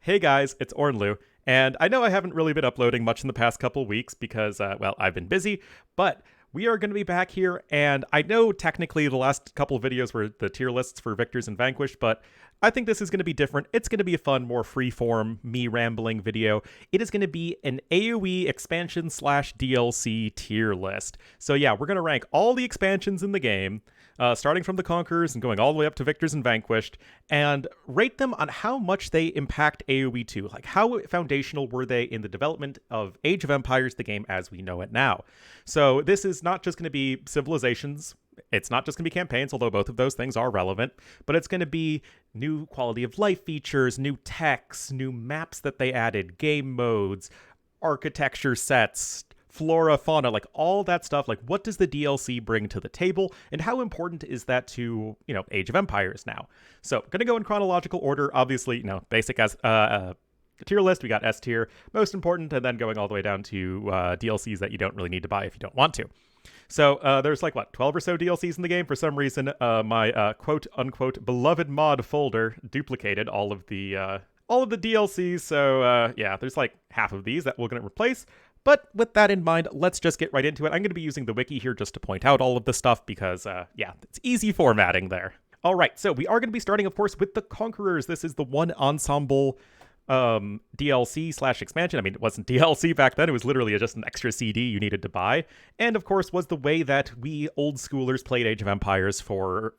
Hey guys, it's Ornlu, and I know I haven't really been uploading much in the past couple weeks because, well, I've been busy, but we are going to be back here, and I know technically the last couple of videos were the tier lists for Victors and Vanquished, but I think this is going to be different. It's going to be a fun, more free-form, me rambling video. It is going to be an AoE expansion slash DLC tier list. So yeah, we're going to rank all the expansions in the game, starting from the Conquerors and going all the way up to Victors and Vanquished, and rate them on how much they impact AoE 2. Like, how foundational were they in the development of Age of Empires, the game as we know it now? So this is not just going to be civilizations. It's not just going to be campaigns, although both of those things are relevant, but it's going to be new quality of life features, new techs, new maps that they added, game modes, architecture sets, flora, fauna, like all that stuff. Like, what does the DLC bring to the table, and how important is that to, Age of Empires now? So, going to go in chronological order. Obviously, basic as tier list, we got S tier, most important, and then going all the way down to DLCs that you don't really need to buy if you don't want to. So there's 12 or so DLCs in the game. For some reason, my quote unquote beloved mod folder duplicated all of the DLCs. So yeah, there's half of these that we're going to replace. But with that in mind, let's just get right into it. I'm going to be using the wiki here just to point out all of the stuff because, yeah, it's easy formatting there. All right, so we are going to be starting, of course, with the Conquerors. This is the one ensemble DLC slash expansion. I mean, it wasn't DLC back then. It was literally just an extra CD you needed to buy. And of course, was the way that we old schoolers played Age of Empires for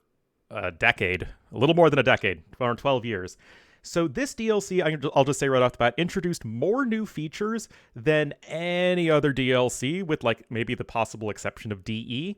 a decade, a little more than a decade, around 12 years. So this DLC, I'll just say right off the bat, introduced more new features than any other DLC, with maybe the possible exception of DE.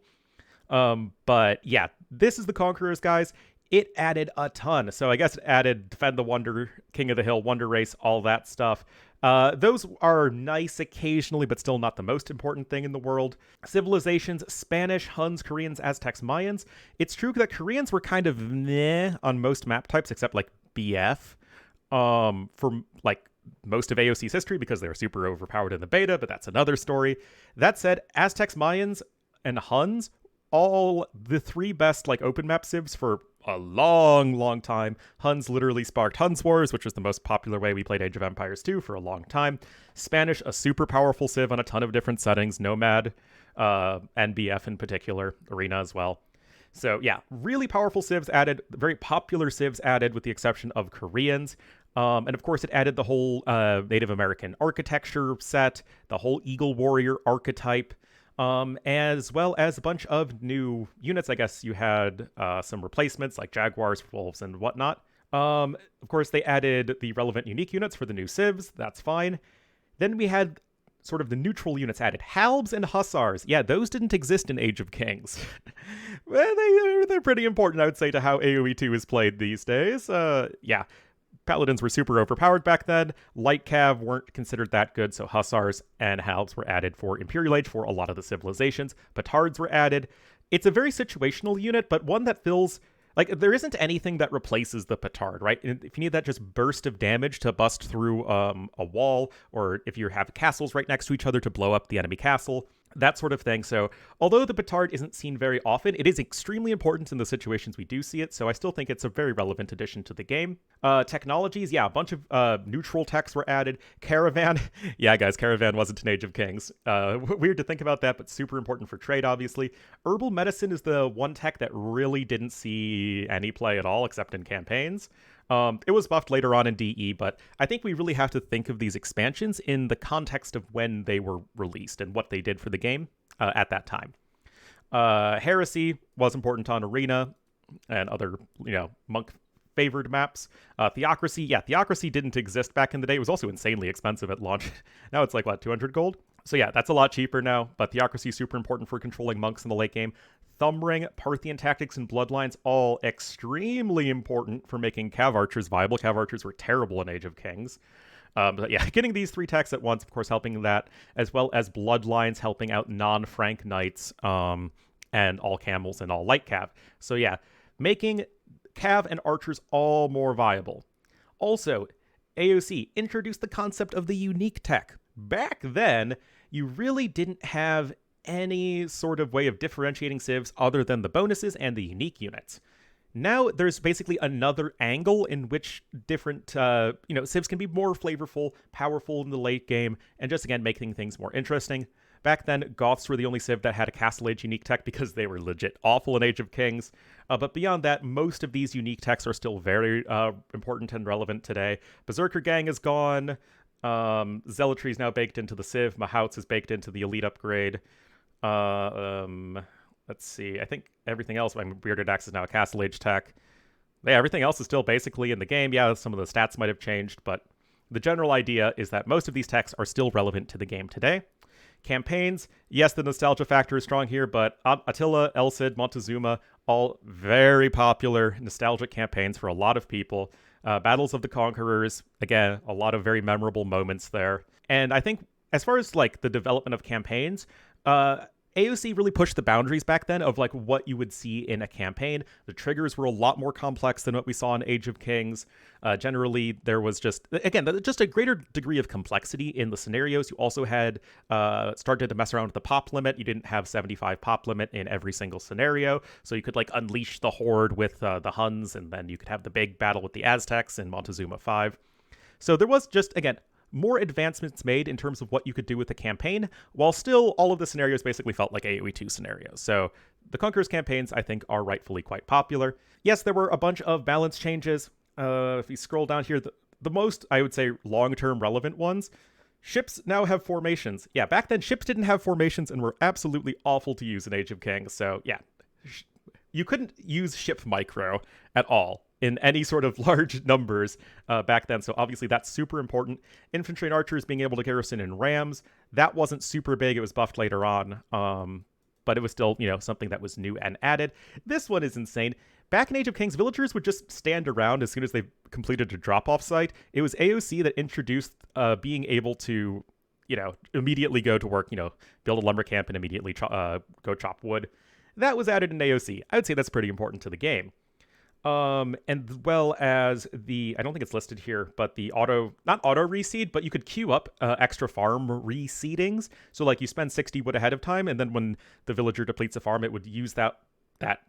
But yeah, this is the Conquerors, guys. It added a ton. So I guess it added Defend the Wonder, King of the Hill, Wonder Race, all that stuff. Those are nice occasionally, but still not the most important thing in the world. Civilizations, Spanish, Huns, Koreans, Aztecs, Mayans. It's true that Koreans were kind of meh on most map types, except BF, for most of AOC's history, because they were super overpowered in the beta, but that's another story. That said, Aztecs, Mayans, and Huns, all the three best open map civs for a long time. Huns literally sparked Huns Wars, which was the most popular way we played Age of Empires 2 for a long time. Spanish, a super powerful civ on a ton of different settings, Nomad, NBF in particular, Arena as well. So yeah, really powerful civs added, very popular civs added, with the exception of Koreans. And of course, it added the whole Native American architecture set, the whole Eagle Warrior archetype, as well as a bunch of new units. I guess you had some replacements like Jaguars, Wolves, and whatnot. Of course, they added the relevant unique units for the new civs. That's fine. Then we had sort of the neutral units added. Halbs and Hussars. Yeah, those didn't exist in Age of Kings. Well, they're pretty important, I would say, to how AoE 2 is played these days. Yeah. Paladins were super overpowered back then. Light Cav weren't considered that good, so Hussars and Halbs were added for Imperial Age for a lot of the civilizations. Petards were added. It's a very situational unit, but one that feels there isn't anything that replaces the Petard, right? If you need that just burst of damage to bust through a wall, or if you have castles right next to each other to blow up the enemy castle, that sort of thing. So although the Petard isn't seen very often, it is extremely important in the situations we do see it, so I still think it's a very relevant addition to the game. Technologies, yeah, a bunch of neutral techs were added. Caravan, yeah guys, Caravan wasn't an Age of Kings. Weird to think about that, but super important for trade, obviously. Herbal Medicine is the one tech that really didn't see any play at all, except in campaigns. It was buffed later on in DE, but I think we really have to think of these expansions in the context of when they were released and what they did for the game at that time. Heresy was important on Arena and other, monk-favored maps. Theocracy, yeah, Theocracy didn't exist back in the day. It was also insanely expensive at launch. Now it's 200 gold? So yeah, that's a lot cheaper now, but Theocracy is super important for controlling monks in the late game. Thumbring, Parthian Tactics, and Bloodlines, all extremely important for making Cav Archers viable. Cav Archers were terrible in Age of Kings. But yeah, getting these three techs at once, of course, helping that, as well as Bloodlines helping out non-Frank Knights, and all Camels and all Light Cav. So yeah, making Cav and Archers all more viable. Also, AOC introduced the concept of the unique tech. Back then, you really didn't have any sort of way of differentiating civs other than the bonuses and the unique units. Now there's basically another angle in which different, civs can be more flavorful, powerful in the late game, and just again making things more interesting. Back then, Goths were the only civ that had a Castle Age unique tech because they were legit awful in Age of Kings. But beyond that, most of these unique techs are still very important and relevant today. Berserker Gang is gone. Zealotry is now baked into the civ. Mahouts is baked into the elite upgrade. Let's see. I think everything else, Bearded Axe is now a Castle Age tech. Yeah, everything else is still basically in the game. Yeah, some of the stats might have changed, but the general idea is that most of these techs are still relevant to the game today. Campaigns, yes, the nostalgia factor is strong here, but Attila, El Cid, Montezuma, all very popular nostalgic campaigns for a lot of people. Battles of the Conquerors, again, a lot of very memorable moments there. And I think as far as like the development of campaigns, AOC really pushed the boundaries back then of like what you would see in a campaign. The triggers were a lot more complex than what we saw in Age of Kings. Generally, there was just a greater degree of complexity in the scenarios. You also had started to mess around with the pop limit. You didn't have 75 pop limit in every single scenario, so you could like unleash the horde with the Huns, and then you could have the big battle with the Aztecs in Montezuma 5. So there was just, again, more advancements made in terms of what you could do with the campaign, while still all of the scenarios basically felt like AoE 2 scenarios. So the Conquerors campaigns, I think, are rightfully quite popular. Yes, there were a bunch of balance changes. If you scroll down here, the most, I would say, long-term relevant ones, ships now have formations. Yeah, back then, ships didn't have formations and were absolutely awful to use in Age of Kings. So yeah, you couldn't use ship micro at all in any sort of large numbers back then. So obviously that's super important. Infantry and archers being able to garrison in rams, that wasn't super big. It was buffed later on, but it was still, something that was new and added. This one is insane. Back in Age of Kings, villagers would just stand around as soon as they completed a drop-off site. It was AOC that introduced being able to, immediately go to work, build a lumber camp and immediately go chop wood. That was added in AOC. I would say that's pretty important to the game. And well as I don't think it's listed here, but the not auto reseed, but you could queue up extra farm reseedings. So like you spend 60 wood ahead of time, and then when the villager depletes a farm, it would use that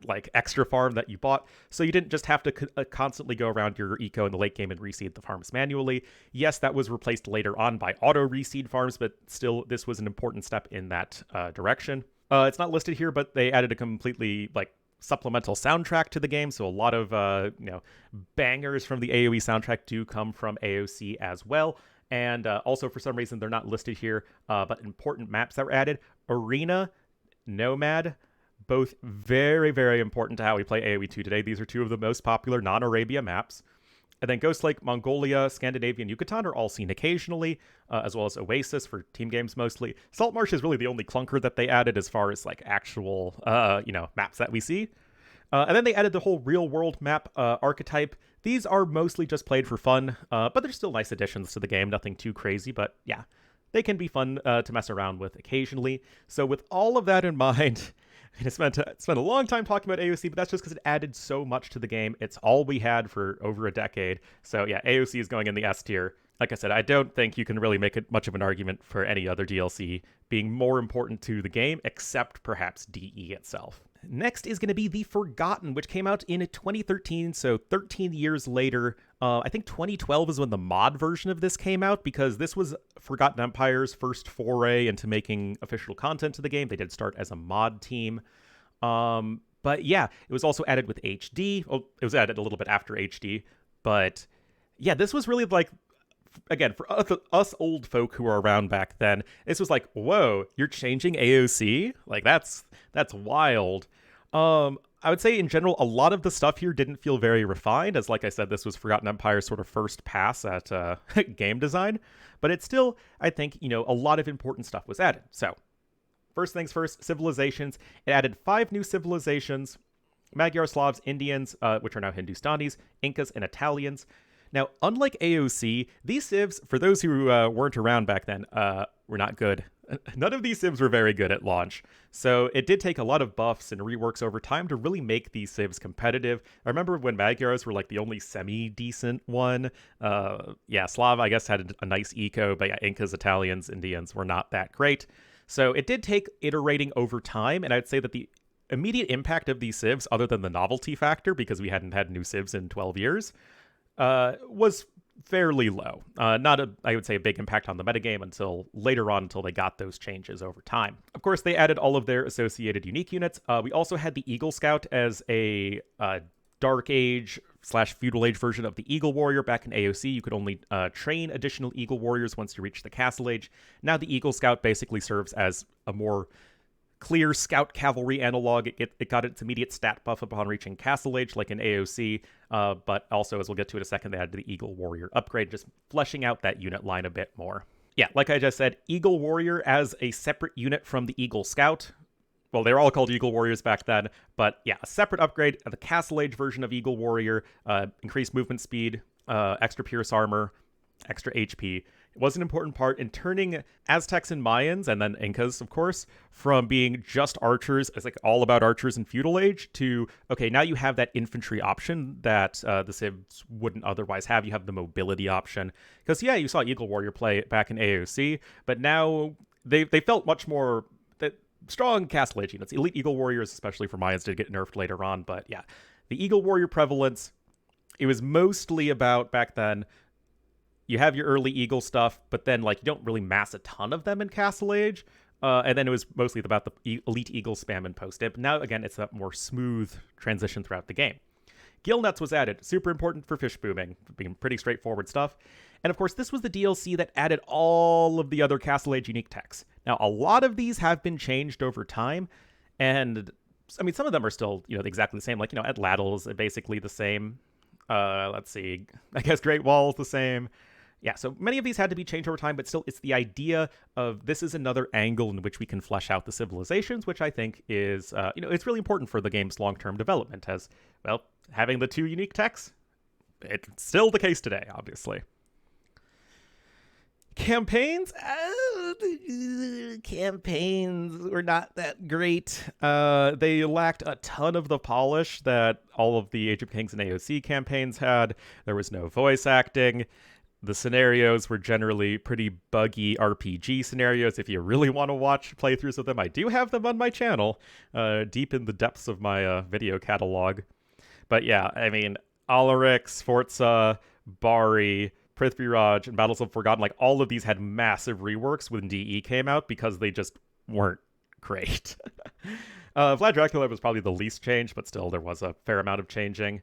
like extra farm that you bought. So you didn't just have to constantly go around your eco in the late game and reseed the farms manually. Yes, that was replaced later on by auto reseed farms, but still this was an important step in that direction. It's not listed here, but they added a completely like supplemental soundtrack to the game, so a lot of bangers from the AoE soundtrack do come from AOC as well. And also for some reason they're not listed here, but important maps that were added: Arena, Nomad, both very, very important to how we play AoE 2 today. These are two of the most popular non-Arabia maps. And then Ghost Lake, Mongolia, Scandinavian Yucatan are all seen occasionally, as well as Oasis for team games mostly. Saltmarsh is really the only clunker that they added as far as like actual, maps that we see. And then they added the whole real-world map archetype. These are mostly just played for fun, but they're still nice additions to the game. Nothing too crazy, but yeah, they can be fun to mess around with occasionally. So with all of that in mind, I spent a long time talking about AOC, but that's just because it added so much to the game. It's all we had for over a decade. So yeah, AOC is going in the S tier. Like I said, I don't think you can really make much of an argument for any other DLC being more important to the game, except perhaps DE itself. Next is going to be The Forgotten, which came out in 2013, so 13 years later. I think 2012 is when the mod version of this came out, because this was Forgotten Empire's first foray into making official content to the game. They did start as a mod team. But yeah, it was also added with HD. Oh, it was added a little bit after HD. But yeah, this was really like, again, for us old folk who were around back then, this was like, whoa, you're changing AOC? Like, that's wild. I would say in general, a lot of the stuff here didn't feel very refined, as like I said, this was Forgotten Empire's sort of first pass at game design. But it's still, I think, a lot of important stuff was added. So, first things first, civilizations. It added 5 new civilizations: Magyar, Slavs, Indians, which are now Hindustanis, Incas, and Italians. Now, unlike AOC, these civs, for those who weren't around back then, were not good. None of these civs were very good at launch. So it did take a lot of buffs and reworks over time to really make these civs competitive. I remember when Magyars were like the only semi-decent one. Slav, I guess, had a nice eco, but yeah, Incas, Italians, Indians were not that great. So it did take iterating over time, and I'd say that the immediate impact of these civs, other than the novelty factor, because we hadn't had new civs in 12 years, was fairly low. Not a, I would say, a big impact on the metagame until later on, until they got those changes over time. Of course, they added all of their associated unique units. We also had the Eagle Scout as a Dark Age / Feudal Age version of the Eagle Warrior. Back in AOC, you could only train additional Eagle Warriors once you reach the Castle Age. Now the Eagle Scout basically serves as a more clear Scout Cavalry analog. It got its immediate stat buff upon reaching Castle Age, like in AOC, but also, as we'll get to in a second, they added the Eagle Warrior upgrade, just fleshing out that unit line a bit more. Yeah, like I just said, Eagle Warrior as a separate unit from the Eagle Scout. Well, they were all called Eagle Warriors back then, but yeah, a separate upgrade. The Castle Age version of Eagle Warrior, increased movement speed, extra Pierce Armor, extra HP. It was an important part in turning Aztecs and Mayans, and then Incas, of course, from being just archers, as like all about archers in Feudal Age, to, okay, now you have that infantry option that the Civs wouldn't otherwise have. You have the mobility option. Because, yeah, you saw Eagle Warrior play back in AOC, but now they felt much more strong Castle Age units. Elite Eagle Warriors, especially for Mayans, did get nerfed later on, but yeah. The Eagle Warrior prevalence, it was mostly about, back then, you have your early Eagle stuff, but then like you don't really mass a ton of them in Castle Age. And then it was mostly about the Elite Eagle spam and post-it. But now, again, it's a more smooth transition throughout the game. Gill Nuts was added. Super important for fish booming. Being pretty straightforward stuff. And of course, this was the DLC that added all of the other Castle Age unique techs. Now, a lot of these have been changed over time. And, I mean, some of them are still, exactly the same. Like, Atlatl is basically the same. Let's see. I guess Great Wall is the same. Yeah, so many of these had to be changed over time, but still, it's the idea of this is another angle in which we can flesh out the civilizations, which I think is, it's really important for the game's long-term development, as, well, having the two unique techs, it's still the case today, obviously. Campaigns? Campaigns were not that great. They lacked a ton of the polish that all of the Age of Kings and AOC campaigns had. There was no voice acting. The scenarios were generally pretty buggy RPG scenarios. If you really want to watch playthroughs of them, I do have them on my channel, deep in the depths of my video catalog. But yeah, I mean, Alaric, Sforza, Bari, Prithviraj, and Battles of Forgotten, like all of these had massive reworks when DE came out because they just weren't great. Vlad Dracula was probably the least changed, but still there was a fair amount of changing.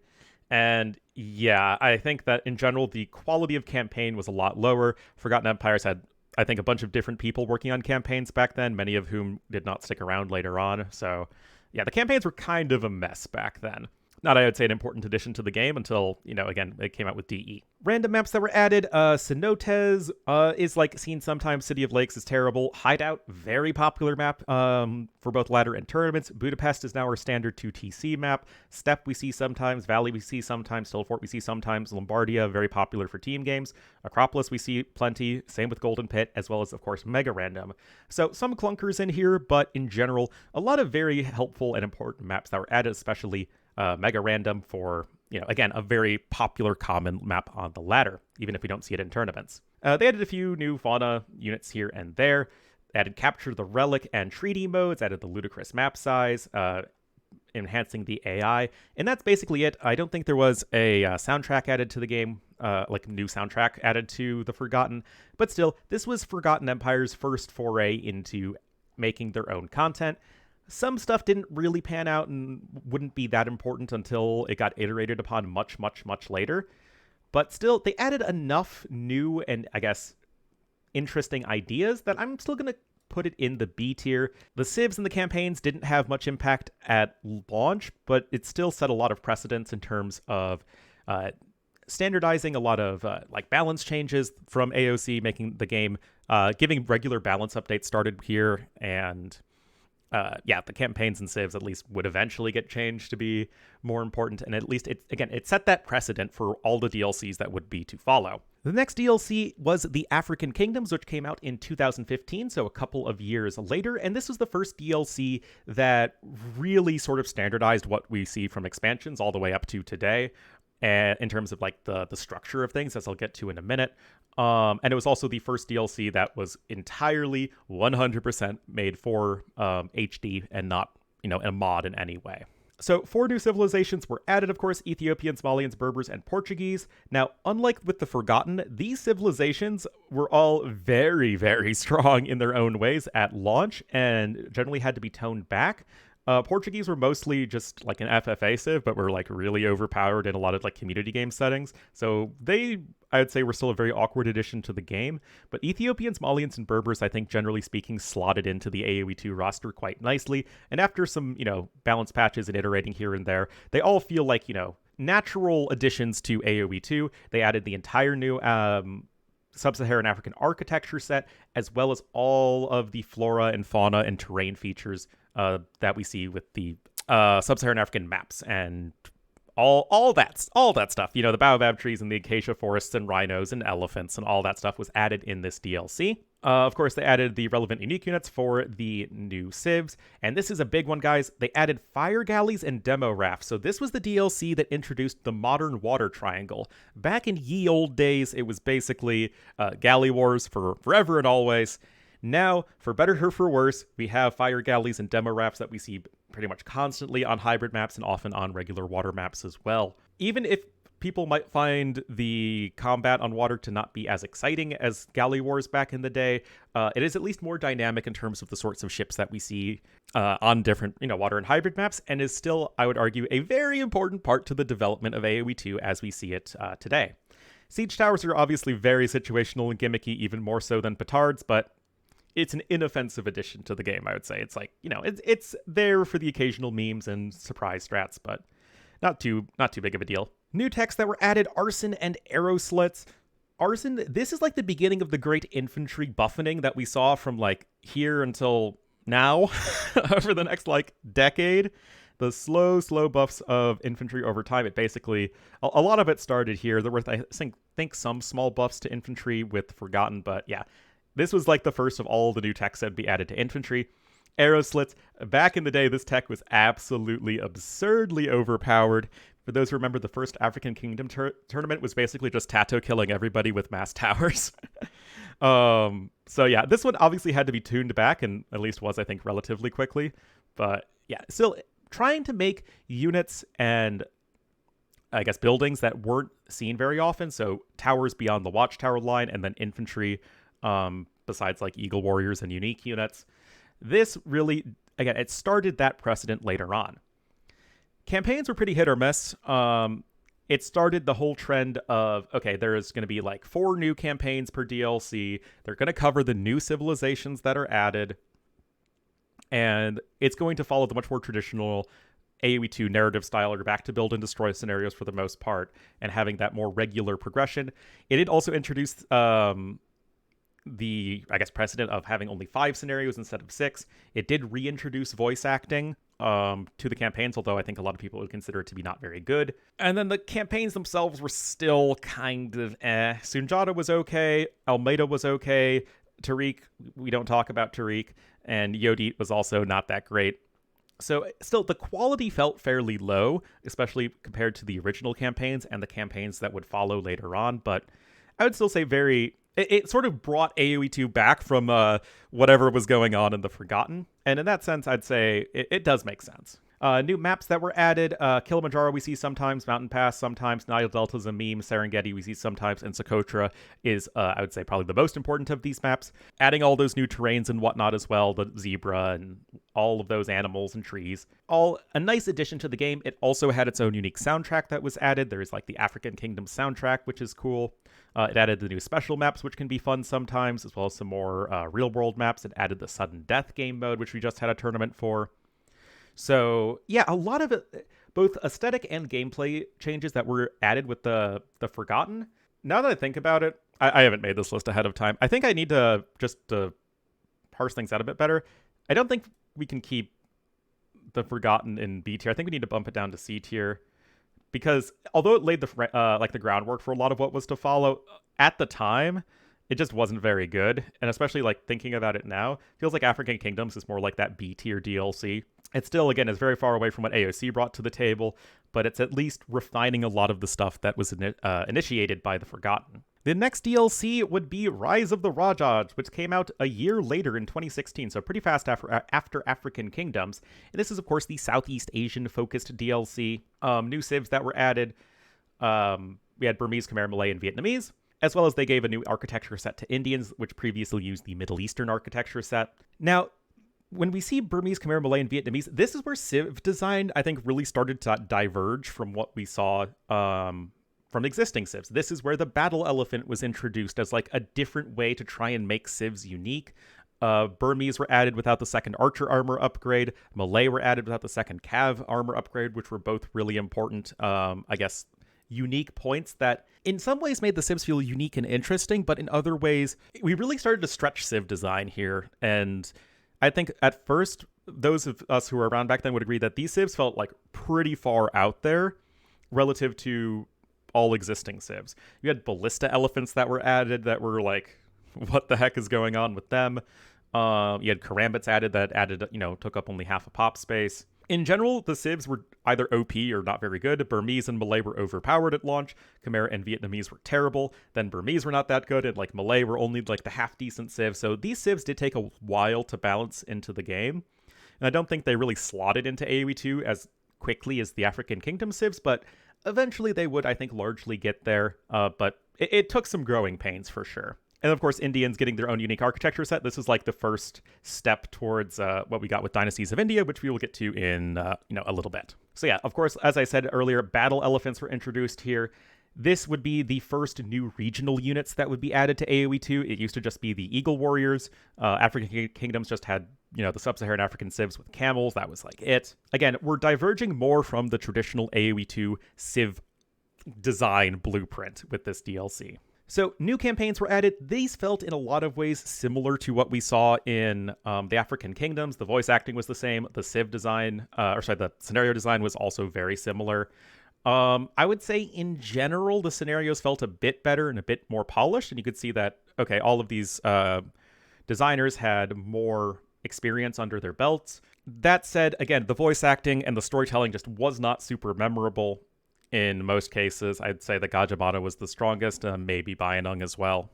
And yeah, I think that in general, the quality of campaign was a lot lower. Forgotten Empires had, I think, a bunch of different people working on campaigns back then, many of whom did not stick around later on. So yeah, the campaigns were kind of a mess back then. Not, I would say, an important addition to the game until, again, it came out with DE. Random maps that were added, Cenotes is like seen sometimes. City of Lakes is terrible. Hideout, very popular map for both ladder and tournaments. Budapest is now our standard 2TC map. Steppe we see sometimes. Valley we see sometimes. Stillfort we see sometimes. Lombardia, very popular for team games. Acropolis we see plenty. Same with Golden Pit, as well as, of course, Mega Random. So some clunkers in here, but in general, a lot of very helpful and important maps that were added, especially Mega Random for, again, a very popular common map on the ladder, even if we don't see it in tournaments. They added a few new fauna units here and there. They added Capture the Relic and Treaty modes, added the ludicrous map size, enhancing the AI, and that's basically it. I don't think there was a soundtrack added to the game, like new soundtrack added to the Forgotten, but still, this was Forgotten Empire's first foray into making their own content. Some stuff didn't really pan out and wouldn't be that important until it got iterated upon much, much, much later. But still, they added enough new and, I guess, interesting ideas that I'm still going to put it in the B tier. The civs and the campaigns didn't have much impact at launch, but it still set a lot of precedents in terms of standardizing a lot of like balance changes from AOC, making the game, giving regular balance updates started here, and yeah, the campaigns and civs at least would eventually get changed to be more important, and at least it set that precedent for all the DLCs that would be to follow. The next DLC was the African Kingdoms, which came out in 2015, so a couple of years later, and this was the first DLC that really sort of standardized what we see from expansions all the way up to today, and in terms of like the structure of things, as I'll get to in a minute. And it was also the first DLC that was entirely 100% made for HD and not, a mod in any way. So 4 new civilizations were added, of course: Ethiopians, Malians, Berbers, and Portuguese. Now, unlike with the Forgotten, these civilizations were all very, very strong in their own ways at launch and generally had to be toned back. Portuguese were mostly just like an FFA civ, but were like really overpowered in a lot of like community game settings. So they, I would say, were still a very awkward addition to the game. But Ethiopians, Malians, and Berbers, I think generally speaking, slotted into the AoE2 roster quite nicely. And after some, balance patches and iterating here and there, they all feel like, natural additions to AoE2. They added the entire new Sub-Saharan African architecture set, as well as all of the flora and fauna and terrain features that we see with the Sub-Saharan African maps and all that stuff. The baobab trees and the acacia forests and rhinos and elephants and all that stuff was added in this DLC. Of course, they added the relevant unique units for the new civs. And this is a big one, guys. They added fire galleys and demo rafts. So this was the DLC that introduced the modern water triangle. Back in ye old days, it was basically galley wars for forever and always. Now, for better or for worse, we have fire galleys and demo rafts that we see pretty much constantly on hybrid maps and often on regular water maps as well. Even if people might find the combat on water to not be as exciting as galley wars back in the day, it is at least more dynamic in terms of the sorts of ships that we see on different, water and hybrid maps, and is still, I would argue, a very important part to the development of AoE2 as we see it today. Siege towers are obviously very situational and gimmicky, even more so than petards, but it's an inoffensive addition to the game, I would say. It's like, it's there for the occasional memes and surprise strats, but not too big of a deal. New techs that were added: arson and arrow slits. Arson, this is like the beginning of the great infantry buffening that we saw from like here until now over the next like decade. The slow buffs of infantry over time. It basically, a lot of it started here. There were, I think some small buffs to infantry with Forgotten, but yeah. This was like the first of all the new techs that would be added to infantry. Arrow slits. Back in the day, this tech was absolutely absurdly overpowered. For those who remember, the first African Kingdom tournament was basically just Tato killing everybody with mass towers. So yeah, this one obviously had to be tuned back, and at least was, I think, relatively quickly. But yeah, still trying to make units and, I guess, buildings that weren't seen very often. So towers beyond the watchtower line, and then infantry, besides like Eagle Warriors and unique units. This really, again, it started that precedent later on. Campaigns were pretty hit or miss. It started the whole trend of, okay, there's going to be like 4 new campaigns per DLC. They're going to cover the new civilizations that are added. And it's going to follow the much more traditional AoE2 narrative style, or back to build and destroy scenarios for the most part, and having that more regular progression. It did also introduce the, I guess, precedent of having only 5 scenarios instead of 6. It did reintroduce voice acting to the campaigns, although I think a lot of people would consider it to be not very good. And then the campaigns themselves were still kind of Sunjata was okay, Almeida was okay, Tariq, we don't talk about Tariq, and Yodit was also not that great. So still, the quality felt fairly low, especially compared to the original campaigns and the campaigns that would follow later on, but I would still say it sort of brought AoE2 back from whatever was going on in the Forgotten. And in that sense, I'd say it does make sense. New maps that were added: Kilimanjaro we see sometimes, Mountain Pass sometimes, Nile Delta's a meme, Serengeti we see sometimes, and Socotra is, I would say, probably the most important of these maps. Adding all those new terrains and whatnot as well, the zebra and all of those animals and trees. All a nice addition to the game. It also had its own unique soundtrack that was added. There's like the African Kingdom soundtrack, which is cool. It added the new special maps, which can be fun sometimes, as well as some more real-world maps. It added the sudden death game mode, which we just had a tournament for. So yeah, a lot of it, both aesthetic and gameplay changes that were added with the Forgotten. Now that I think about it, I haven't made this list ahead of time. I think I need to just parse things out a bit better. I don't think we can keep the Forgotten in B tier. I think we need to bump it down to C tier, because although it laid the groundwork for a lot of what was to follow at the time, it just wasn't very good. And especially like thinking about it now, feels like African Kingdoms is more like that B tier DLC. It still, again, is very far away from what AOC brought to the table, but it's at least refining a lot of the stuff that was initiated by the Forgotten. The next DLC would be Rise of the Rajas, which came out a year later in 2016, so pretty fast after African Kingdoms. And this is, of course, the Southeast Asian-focused DLC. New civs that were added. We had Burmese, Khmer, Malay, and Vietnamese, as well as they gave a new architecture set to Indians, which previously used the Middle Eastern architecture set. Now, when we see Burmese, Khmer, Malay, and Vietnamese, this is where civ design, I think, really started to diverge from what we saw from existing civs. This is where the battle elephant was introduced as like a different way to try and make civs unique. Burmese were added without the second archer armor upgrade. Malay were added without the second cav armor upgrade, which were both really important, I guess, unique points that in some ways made the civs feel unique and interesting, but in other ways, we really started to stretch civ design here. And I think at first, those of us who were around back then would agree that these civs felt like pretty far out there relative to all existing civs. You had ballista elephants that were added that were like, what the heck is going on with them? You had karambits added that took up only half a pop space. In general, the civs were either OP or not very good. Burmese and Malay were overpowered at launch. Khmer and Vietnamese were terrible. Then Burmese were not that good, and like Malay were only like the half-decent civ. So these civs did take a while to balance into the game. And I don't think they really slotted into AoE2 as quickly as the African Kingdom civs, but eventually they would, I think, largely get there. But it took some growing pains for sure. And of course, Indians getting their own unique architecture set. This is like the first step towards what we got with Dynasties of India, which we will get to in a little bit. So yeah, of course, as I said earlier, battle elephants were introduced here. This would be the first new regional units that would be added to AoE2. It used to just be the Eagle Warriors. African Kingdoms just had, the Sub-Saharan African civs with camels. That was like it. Again, we're diverging more from the traditional AoE2 civ design blueprint with this DLC. So new campaigns were added. These felt in a lot of ways similar to what we saw in the African Kingdoms. The voice acting was the same. The civ design, the scenario design was also very similar. I would say in general, the scenarios felt a bit better and a bit more polished. And you could see that, okay, all of these designers had more experience under their belts. That said, again, the voice acting and the storytelling just was not super memorable. In most cases, I'd say that Gajabana was the strongest, maybe Bayanung as well.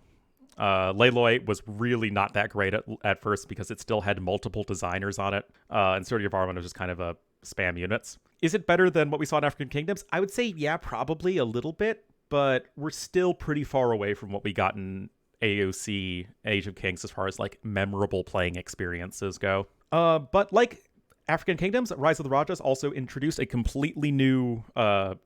Layloy was really not that great at first because it still had multiple designers on it, and Surya Varman was just kind of a spam units. Is it better than what we saw in African Kingdoms? I would say, yeah, probably a little bit, but we're still pretty far away from what we got in AOC, Age of Kings, as far as like memorable playing experiences go. But like African Kingdoms, Rise of the Rajas also introduced a completely new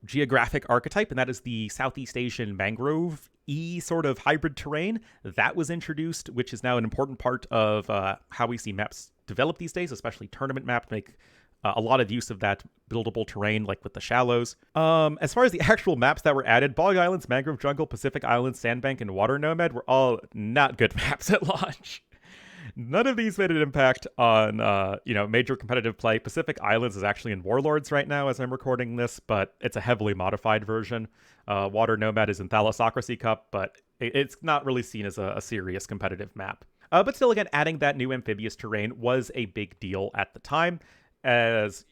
geographic archetype, and that is the Southeast Asian mangrove-y sort of hybrid terrain. That was introduced, which is now an important part of how we see maps develop these days, especially tournament maps make a lot of use of that buildable terrain, like with the shallows. As far as the actual maps that were added, Bog Islands, Mangrove Jungle, Pacific Islands, Sandbank, and Water Nomad were all not good maps at launch. None of these made an impact on, major competitive play. Pacific Islands is actually in Warlords right now as I'm recording this, but it's a heavily modified version. Water Nomad is in Thalassocracy Cup, but it's not really seen as a serious competitive map. But still, again, adding that new amphibious terrain was a big deal at the time, as,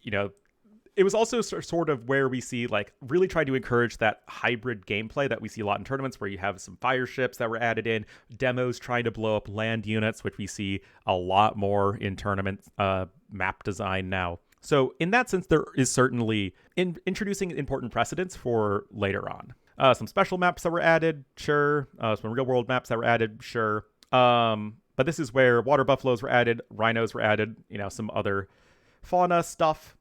it was also sort of where we see, like, really trying to encourage that hybrid gameplay that we see a lot in tournaments, where you have some fire ships that were added in, demos trying to blow up land units, which we see a lot more in tournament map design now. So in that sense, there is certainly introducing important precedents for later on. Some special maps that were added, sure. Some real world maps that were added, sure. But this is where water buffaloes were added, rhinos were added, some other fauna stuff.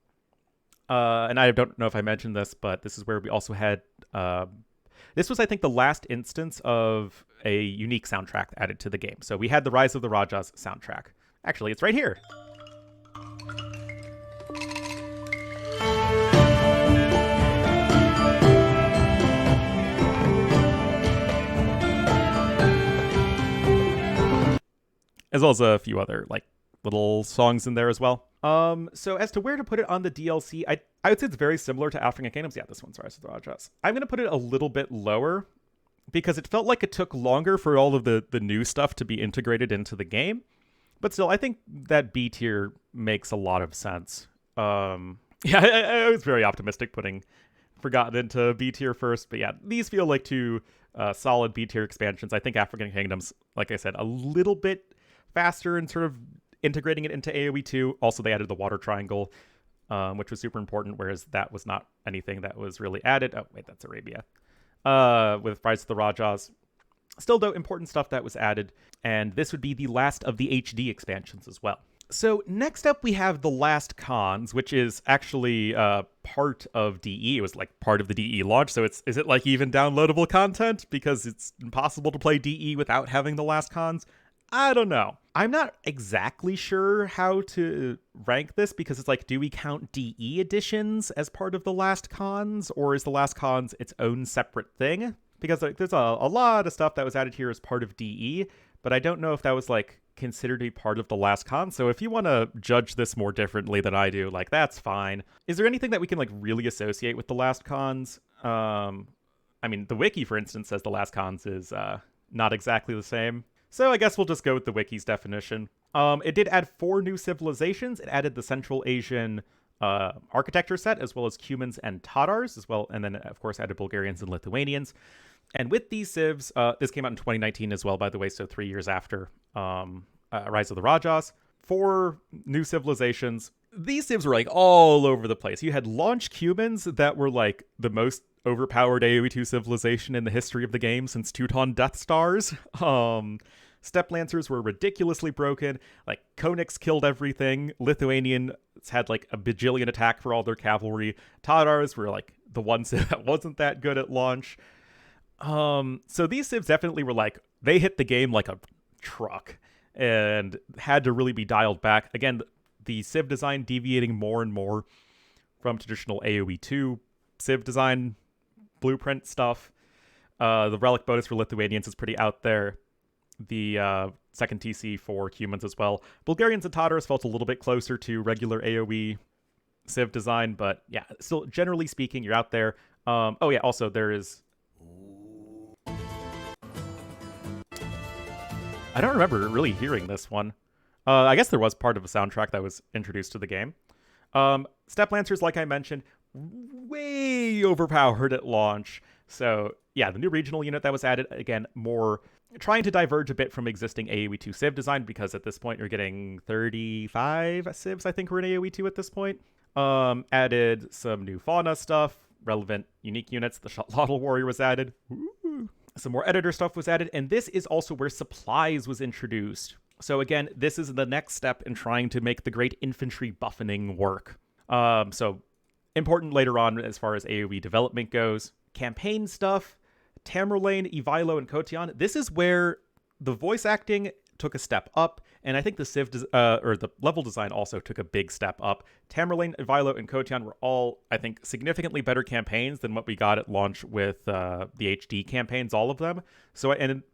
And I don't know if I mentioned this, but this is where we also had, this was, I think, the last instance of a unique soundtrack added to the game. So we had the Rise of the Rajas soundtrack. Actually, it's right here. As well as a few other, like, little songs in there as well. So as to where to put it on the DLC, I would say it's very similar to African Kingdoms. Yeah, this one's Rise of the Rajas. I'm going to put it a little bit lower because it felt like it took longer for all of the new stuff to be integrated into the game. But still, I think that B tier makes a lot of sense. I was very optimistic putting Forgotten into B tier first. But yeah, these feel like two solid B tier expansions. I think African Kingdoms, like I said, a little bit faster in sort of integrating it into AoE 2. Also, they added the water triangle, which was super important, whereas that was not anything that was really added. Oh, wait, that's Arabia. With Rise of the Rajas. Still, though, important stuff that was added, and this would be the last of the HD expansions as well. So next up, we have the Last Khans, which is actually part of DE. It was like part of the DE launch, so is it like even downloadable content? Because it's impossible to play DE without having the Last Khans? I don't know. I'm not exactly sure how to rank this, because it's like, do we count DE editions as part of the Last Khans, or is the Last Khans its own separate thing? Because like, there's a lot of stuff that was added here as part of DE, but I don't know if that was like considered to be part of the Last Khan. So if you want to judge this more differently than I do, like, that's fine. Is there anything that we can like really associate with the Last Khans? I mean, the wiki, for instance, says the Last Khans is not exactly the same. So I guess we'll just go with the wiki's definition. It did add 4 new civilizations. It added the Central Asian architecture set, as well as Cumans and Tatars, as well, and then of course added Bulgarians and Lithuanians. And with these civs, this came out in 2019 as well, by the way, so 3 years after Rise of the Rajas. 4 new civilizations. These civs were like all over the place. You had launch Cumans that were like the most overpowered AoE 2 civilization in the history of the game since Teuton Death Stars. Steppe Lancers were ridiculously broken. Like, Konniks killed everything. Lithuanians had like a bajillion attack for all their cavalry. Tatars were like the ones that wasn't that good at launch. So these civs definitely were like, they hit the game like a truck and had to really be dialed back. Again, the civ design deviating more and more from traditional AoE 2 civ design blueprint stuff. The relic bonus for Lithuanians is pretty out there. The second TC for Cumans as well. Bulgarians and Tatars felt a little bit closer to regular AoE civ design, but yeah, still generally speaking, you're out there. Oh yeah, also there is... I don't remember really hearing this one. I guess there was part of a soundtrack that was introduced to the game. Steppe Lancers, like I mentioned, way overpowered at launch. So yeah, the new regional unit that was added, again, more trying to diverge a bit from existing AoE 2 civ design, because at this point you're getting 35 civs, I think, were in AoE 2 at this point. Added some new fauna stuff, relevant unique units. The Shalotl Warrior was added. Ooh. Some more editor stuff was added, and this is also where supplies was introduced. So again, this is the next step in trying to make the Great Infantry buffening work. So important later on as far as AoE development goes. Campaign stuff, Tamerlane, Ivailo, and Kotian. This is where the voice acting took a step up, and I think the civ or the level design also took a big step up. Tamerlane, Ivailo, and Kotian were all, I think, significantly better campaigns than what we got at launch with the HD campaigns, all of them. So, and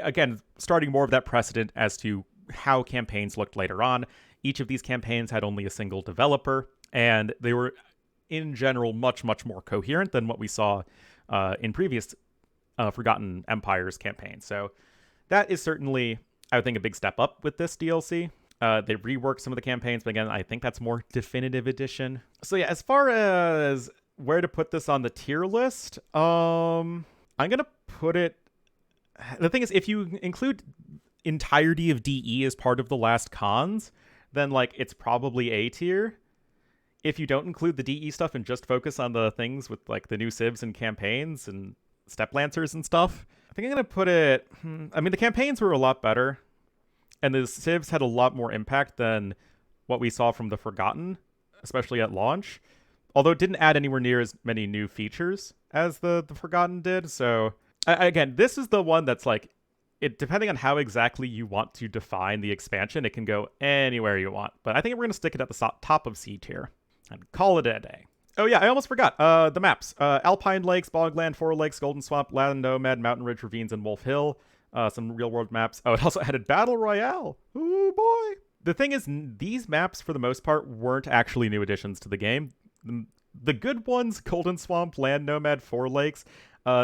again, starting more of that precedent as to how campaigns looked later on. Each of these campaigns had only a single developer, and they were, in general, much, much more coherent than what we saw in previous Forgotten Empires campaigns. So that is certainly, I would think, a big step up with this DLC. They reworked some of the campaigns, but again, I think that's more definitive edition. So yeah, as far as where to put this on the tier list, I'm going to put it... The thing is, if you include entirety of DE as part of the Last Khans, then like it's probably A tier. If you don't include the DE stuff and just focus on the things with like the new civs and campaigns and Steppe Lancers and stuff, I think I'm going to put it... I mean, the campaigns were a lot better, and the civs had a lot more impact than what we saw from the Forgotten, especially at launch. Although it didn't add anywhere near as many new features as the Forgotten did. So, again, this is the one that's like, it depending on how exactly you want to define the expansion, it can go anywhere you want. But I think we're going to stick it at the top of C tier and call it a day. Oh yeah, I almost forgot. The maps. Alpine Lakes, Bogland, Four Lakes, Golden Swamp, Land Nomad, Mountain Ridge, Ravines, and Wolf Hill. Some real-world maps. Oh, it also added Battle Royale. Oh boy. The thing is, these maps, for the most part, weren't actually new additions to the game. The good ones, Golden Swamp, Land Nomad, Four Lakes,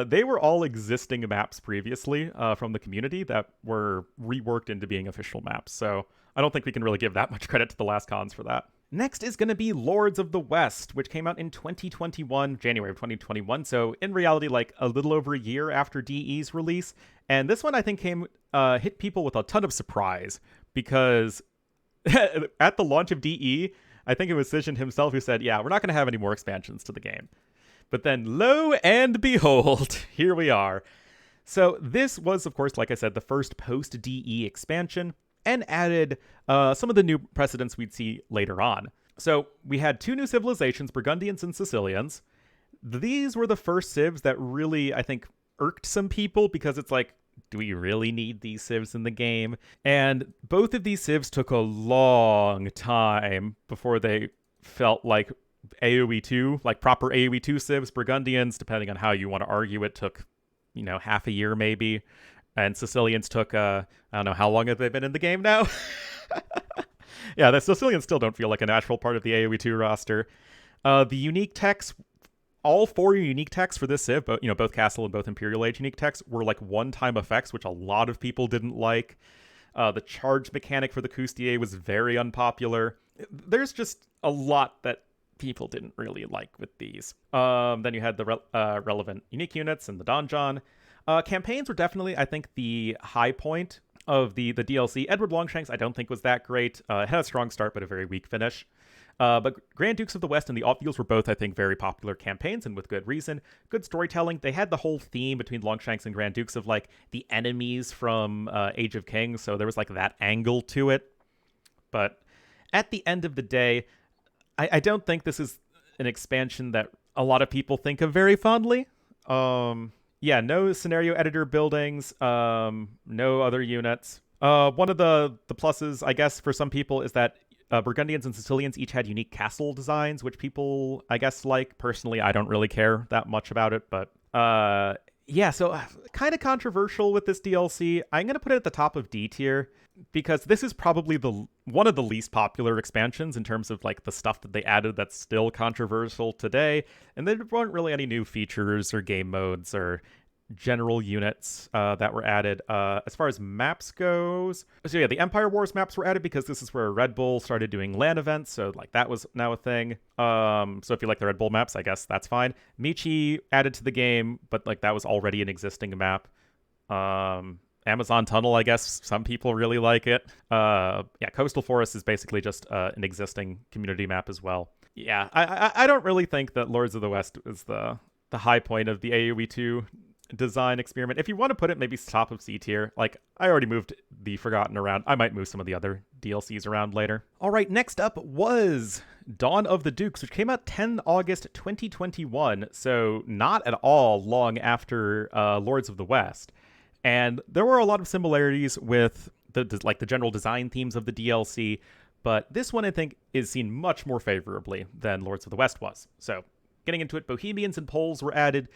they were all existing maps previously from the community that were reworked into being official maps. So I don't think we can really give that much credit to the Last Khans for that. Next is going to be Lords of the West, which came out in 2021, January of 2021. So in reality, like a little over a year after DE's release. And this one I think hit people with a ton of surprise because at the launch of DE, I think it was Sijin himself who said, yeah, we're not going to have any more expansions to the game. But then lo and behold, here we are. So this was, of course, like I said, the first post-DE expansion and added some of the new precedents we'd see later on. So we had 2 new civilizations, Burgundians and Sicilians. These were the first civs that really, I think, irked some people because it's like, do we really need these civs in the game? And both of these civs took a long time before they felt like AoE 2, like proper AoE 2 civs. Burgundians, depending on how you want to argue it, took, half a year maybe. And Sicilians took, I don't know, how long have they been in the game now? Yeah, the Sicilians still don't feel like a natural part of the AoE 2 roster. The unique techs, all 4 unique techs for this civ, both Castle and both Imperial Age unique techs, were like one-time effects, which a lot of people didn't like. The charge mechanic for the Coustier was very unpopular. There's just a lot that people didn't really like with these. Then you had the relevant unique units and the donjon. Campaigns were definitely, I think, the high point of the DLC. Edward Longshanks, I don't think was that great. It had a strong start, but a very weak finish. But Grand Dukes of the West and the Altfields were both, I think, very popular campaigns, and with good reason. Good storytelling. They had the whole theme between Longshanks and Grand Dukes of, like, the enemies from Age of Kings, so there was, like, that angle to it. But at the end of the day, I don't think this is an expansion that a lot of people think of very fondly. Yeah, no scenario editor buildings, no other units. One of the pluses, I guess, for some people is that Burgundians and Sicilians each had unique castle designs, which people, I guess, like. Personally, I don't really care that much about it, but yeah, so kind of controversial with this DLC. I'm going to put it at the top of D tier because this is probably one of the least popular expansions in terms of like the stuff that they added that's still controversial today. And there weren't really any new features or game modes or general units that were added. As far as maps goes, so yeah, the Empire Wars maps were added because this is where Red Bull started doing LAN events, so like that was now a thing. So if you like the Red Bull maps, I guess that's fine. Michi added to the game, but like that was already an existing map. Amazon Tunnel, I guess some people really like it. Yeah, Coastal Forest is basically just an existing community map as well. Yeah, I don't really think that Lords of the West is the high point of the AoE 2 design experiment. If you want to put it maybe top of C tier, like I already moved the Forgotten around. I might move some of the other DLCs around later. All right, next up was Dawn of the Dukes, which came out 10 August 2021, so not at all long after Lords of the West. And there were a lot of similarities with the general design themes of the DLC, but this one I think is seen much more favorably than Lords of the West was. So getting into it, Bohemians and Poles were added.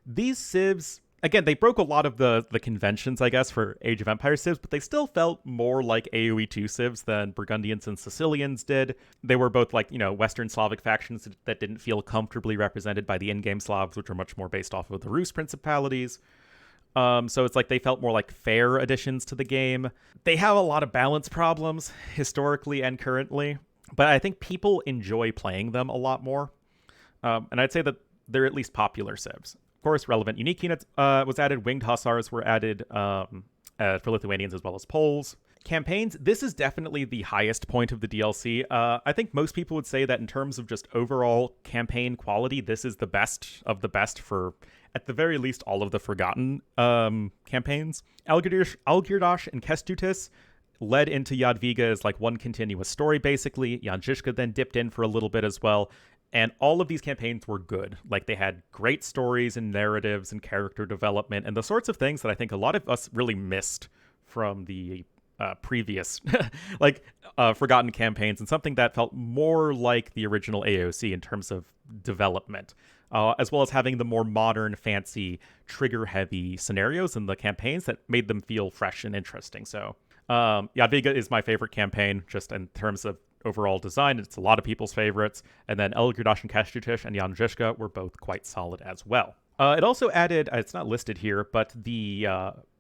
These civs, again, they broke a lot of the conventions, I guess, for Age of Empires civs, but they still felt more like AoE 2 civs than Burgundians and Sicilians did. They were both like, Western Slavic factions that didn't feel comfortably represented by the in-game Slavs, which were much more based off of the Rus principalities. So it's like they felt more like fair additions to the game. They have a lot of balance problems, historically and currently, but I think people enjoy playing them a lot more. And I'd say that they're at least popular civs. Of course, relevant unique units was added. Winged Hussars were added for Lithuanians as well as Poles. Campaigns, this is definitely the highest point of the DLC. I think most people would say that in terms of just overall campaign quality, this is the best of the best for, at the very least, all of the Forgotten campaigns. Algirdash and Kestutis led into Jadwiga as like one continuous story, basically. Jan Žižka then dipped in for a little bit as well. And all of these campaigns were good. Like, they had great stories and narratives and character development and the sorts of things that I think a lot of us really missed from the previous Forgotten campaigns, and something that felt more like the original AOC in terms of development, as well as having the more modern, fancy, trigger-heavy scenarios in the campaigns that made them feel fresh and interesting. So Jadwiga is my favorite campaign, just in terms of overall design. It's a lot of people's favorites. And then Elgirdash and Kestutis and Jan Žižka were both quite solid as well. It also added, it's not listed here, but the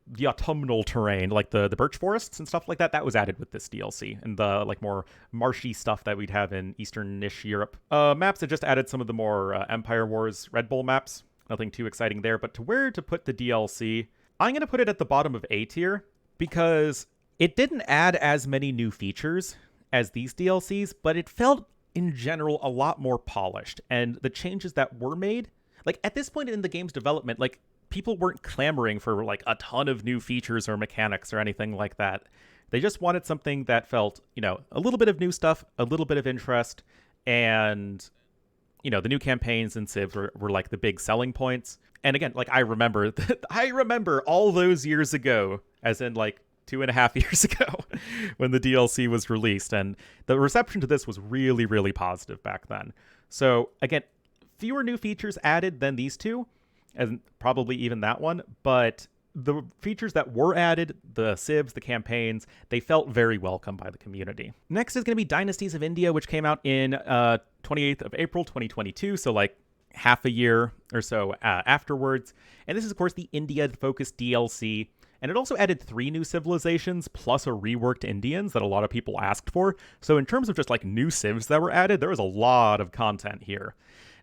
the autumnal terrain, like the birch forests and stuff like that, that was added with this DLC, and the like more marshy stuff that we'd have in Eastern-ish Europe. Maps that just added some of the more Empire Wars Red Bull maps. Nothing too exciting there, but to where to put the DLC, I'm going to put it at the bottom of A tier because it didn't add as many new features as these DLCs, but it felt in general a lot more polished, and the changes that were made, like at this point in the game's development, like people weren't clamoring for like a ton of new features or mechanics or anything like that. They just wanted something that felt, a little bit of new stuff, a little bit of interest, and the new campaigns and civs were like the big selling points. And again, like I remember all those years ago, as in like 2.5 years ago, when the DLC was released, and the reception to this was really, really positive back then. So again, fewer new features added than these two, and probably even that one, but the features that were added, the civs, the campaigns, they felt very welcome by the community. Next is going to be Dynasties of India, which came out in 28th of April, 2022, so like half a year or so afterwards. And this is, of course, the India-focused DLC, and it also added 3 new civilizations, plus a reworked Indians that a lot of people asked for. So in terms of just like new civs that were added, there was a lot of content here.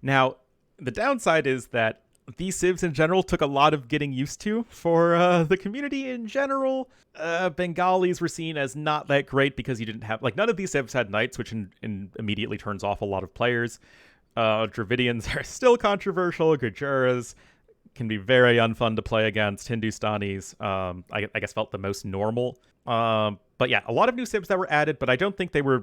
Now, the downside is that these civs in general took a lot of getting used to for the community in general. Bengalis were seen as not that great because you didn't have, like, none of these civs had knights, which immediately turns off a lot of players. Dravidians are still controversial. Gujaras can be very unfun to play against. Hindustanis, I guess, felt the most normal. But yeah, a lot of new civs that were added, but I don't think they were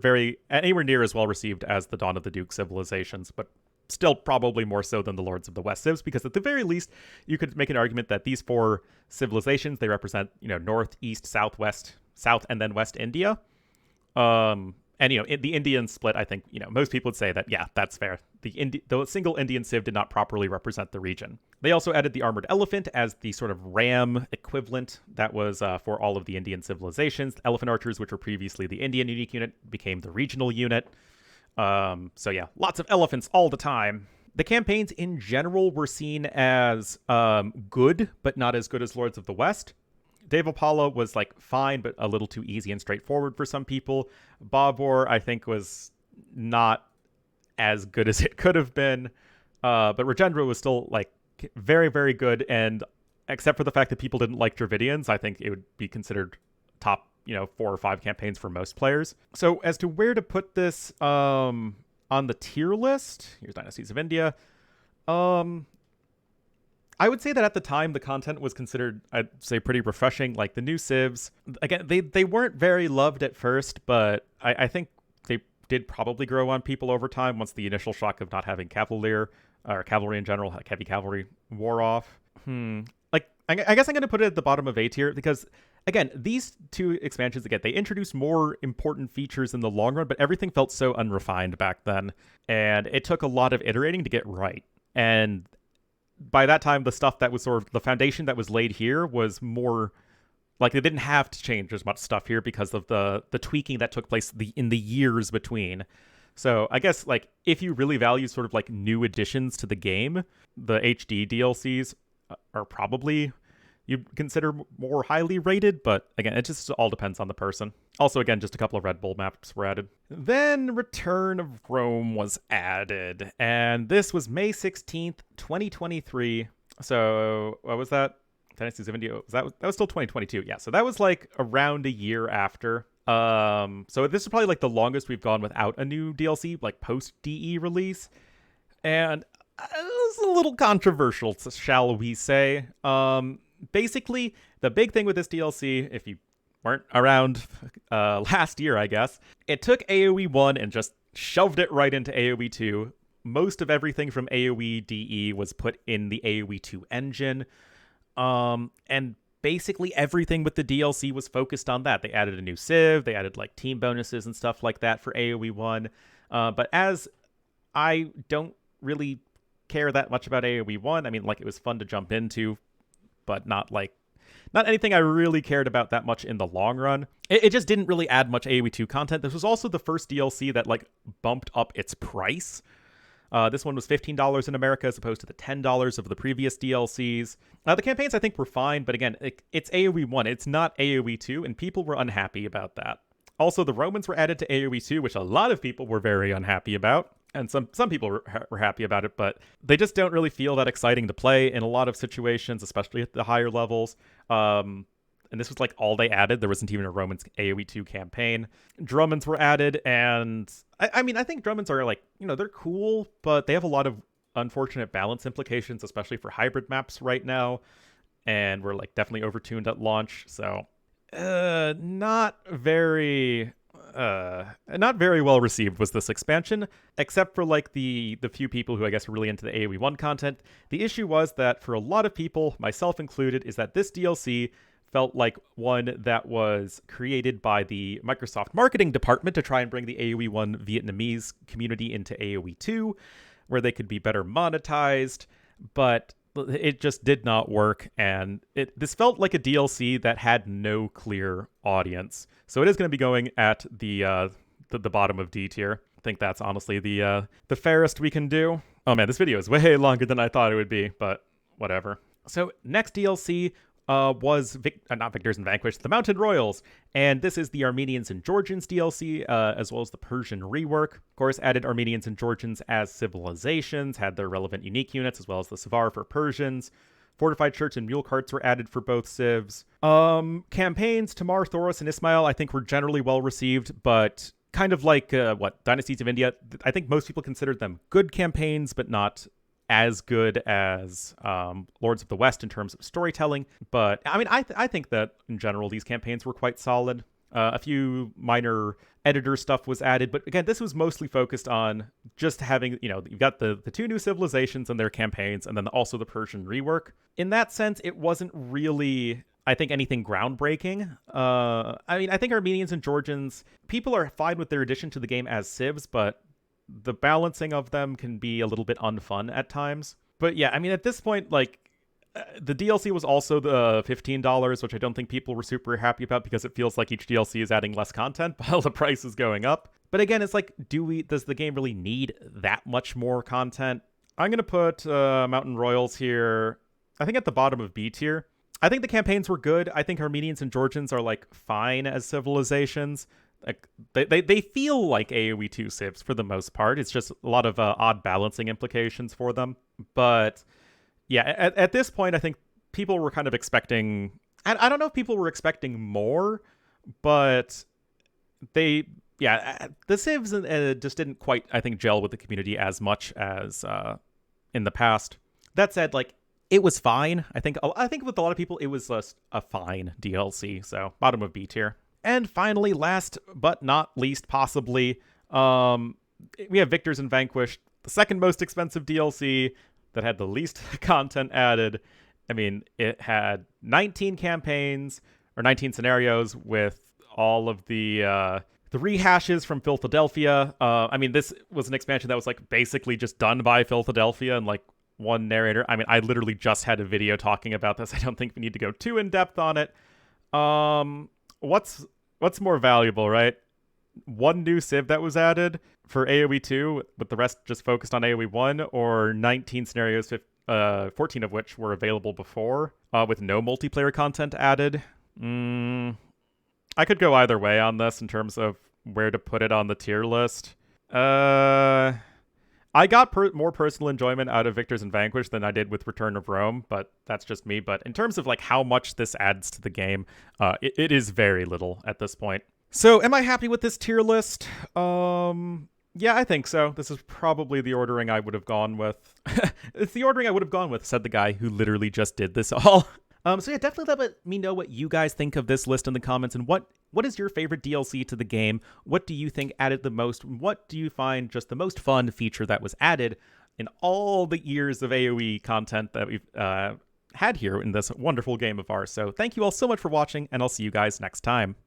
anywhere near as well received as the Dawn of the Duke civilizations, but still probably more so than the Lords of the West civs, because at the very least, you could make an argument that these 4 civilizations, they represent, North, East, Southwest, South, and then West India. And, the Indian split, I think, most people would say that, yeah, that's fair. The single Indian civ did not properly represent the region. They also added the Armored Elephant as the sort of ram equivalent that was for all of the Indian civilizations. The Elephant Archers, which were previously the Indian unique unit, became the regional unit. So yeah, lots of elephants all the time. The campaigns in general were seen as good, but not as good as Lords of the West. Devapala was like fine, but a little too easy and straightforward for some people. Babur, I think, was not as good as it could have been. But Rajendra was still like very, very good. And except for the fact that people didn't like Dravidians, I think it would be considered top 4 or 5 campaigns for most players. So as to where to put this on the tier list, here's Dynasties of India. I would say that at the time, the content was considered, I'd say, pretty refreshing. Like the new civs, again, they weren't very loved at first, but I think they did probably grow on people over time once the initial shock of not having cavalry in general, like heavy cavalry, wore off. Like, I guess I'm going to put it at the bottom of A tier because, again, these 2 expansions, again, they introduced more important features in the long run, but everything felt so unrefined back then, and it took a lot of iterating to get right. And by that time, the stuff that was sort of the foundation that was laid here was more like they didn't have to change as much stuff here because of the tweaking that took place in the years between. So I guess, like, if you really value sort of like new additions to the game, the HD DLCs are probably you'd consider more highly rated, but again, it just all depends on the person. Also, again, just a couple of Red Bull maps were added. Then Return of Rome was added, and this was May 16th, 2023. So what was that? Dynasties of India, that was still 2022. Yeah, so that was like around a year after. So this is probably like the longest we've gone without a new DLC, like post DE release. And it was a little controversial, shall we say. Basically, the big thing with this DLC, if you weren't around last year, I guess, it took AoE 1 and just shoved it right into AoE 2. Most of everything from AoE DE was put in the AoE 2 engine. And basically everything with the DLC was focused on that. They added a new civ, they added like team bonuses and stuff like that for AoE 1. But as I don't really care that much about AoE 1, I mean, like, it was fun to jump into, but not anything I really cared about that much in the long run. It just didn't really add much AoE 2 content. This was also the first DLC that like bumped up its price. This one was $15 in America as opposed to the $10 of the previous DLCs. The campaigns I think were fine, but again, it's AoE 1, it's not AoE 2, and people were unhappy about that. Also, the Romans were added to AoE 2, which a lot of people were very unhappy about. And some people were happy about it, but they just don't really feel that exciting to play in a lot of situations, especially at the higher levels. And this was like all they added. There wasn't even a Romans AoE 2 campaign. Drummons were added, and I mean, I think Drummons are like, they're cool, but they have a lot of unfortunate balance implications, especially for hybrid maps right now. And we're like definitely overtuned at launch, so not very well received was this expansion, except for like the few people who I guess were really into the AoE 1 content. The issue was that for a lot of people, myself included, is that this DLC felt like one that was created by the Microsoft marketing department to try and bring the AoE 1 Vietnamese community into AoE 2, where they could be better monetized, but it just did not work, and this felt like a DLC that had no clear audience. So it is going to be going at the bottom of D tier. I think that's honestly the fairest we can do. Oh man, this video is way longer than I thought it would be, but whatever. So next DLC was not Victors and Vanquished, the Mountain Royals, and this is the Armenians and Georgians DLC, as well as the Persian rework. Of course, added Armenians and Georgians as civilizations, had their relevant unique units, as well as the Savar for Persians. Fortified Church and Mule Carts were added for both civs. Campaigns, Tamar, Thoros, and Ismail, I think were generally well received, but kind of like, Dynasties of India, I think most people considered them good campaigns, but not as good as Lords of the West in terms of storytelling. But I mean, I think that in general, these campaigns were quite solid. A few minor editor stuff was added, but again, this was mostly focused on just having, you've got the two new civilizations and their campaigns, and then also the Persian rework. In that sense, it wasn't really, I think, anything groundbreaking. I mean, I think Armenians and Georgians, people are fine with their addition to the game as civs, but the balancing of them can be a little bit unfun at times. But yeah, I mean, at this point, like, the DLC was also the $15, which I don't think people were super happy about because it feels like each DLC is adding less content while the price is going up. But again, it's like, does the game really need that much more content? I'm going to put Mountain Royals here, I think at the bottom of B tier. I think the campaigns were good. I think Armenians and Georgians are like fine as civilizations. Like they feel like AoE 2 civs for the most part. It's just a lot of odd balancing implications for them. But yeah, at this point, I think people were kind of expecting... I don't know if people were expecting more, but the civs just didn't quite, I think, gel with the community as much as in the past. That said, like, it was fine. I think with a lot of people, it was a fine DLC. So bottom of B tier. And finally, last but not least, possibly, we have Victors and Vanquished, the second most expensive DLC that had the least content added. I mean, it had 19 campaigns, or 19 scenarios with all of the rehashes from Philadelphia. I mean, this was an expansion that was like basically just done by Philadelphia and like one narrator. I mean, I literally just had a video talking about this. I don't think we need to go too in depth on it. What's more valuable, right? One new civ that was added for AoE 2, with the rest just focused on AoE 1, or 19 scenarios, 14 of which were available before, with no multiplayer content added? I could go either way on this in terms of where to put it on the tier list. I got more personal enjoyment out of Victors and Vanquished than I did with Return of Rome, but that's just me. But in terms of like how much this adds to the game, it is very little at this point. So am I happy with this tier list? Yeah, I think so. This is probably the ordering I would have gone with. It's the ordering I would have gone with, said the guy who literally just did this all. So yeah, definitely let me know what you guys think of this list in the comments, and what is your favorite DLC to the game? What do you think added the most? What do you find just the most fun feature that was added in all the years of AoE content that we've had here in this wonderful game of ours? So thank you all so much for watching, and I'll see you guys next time.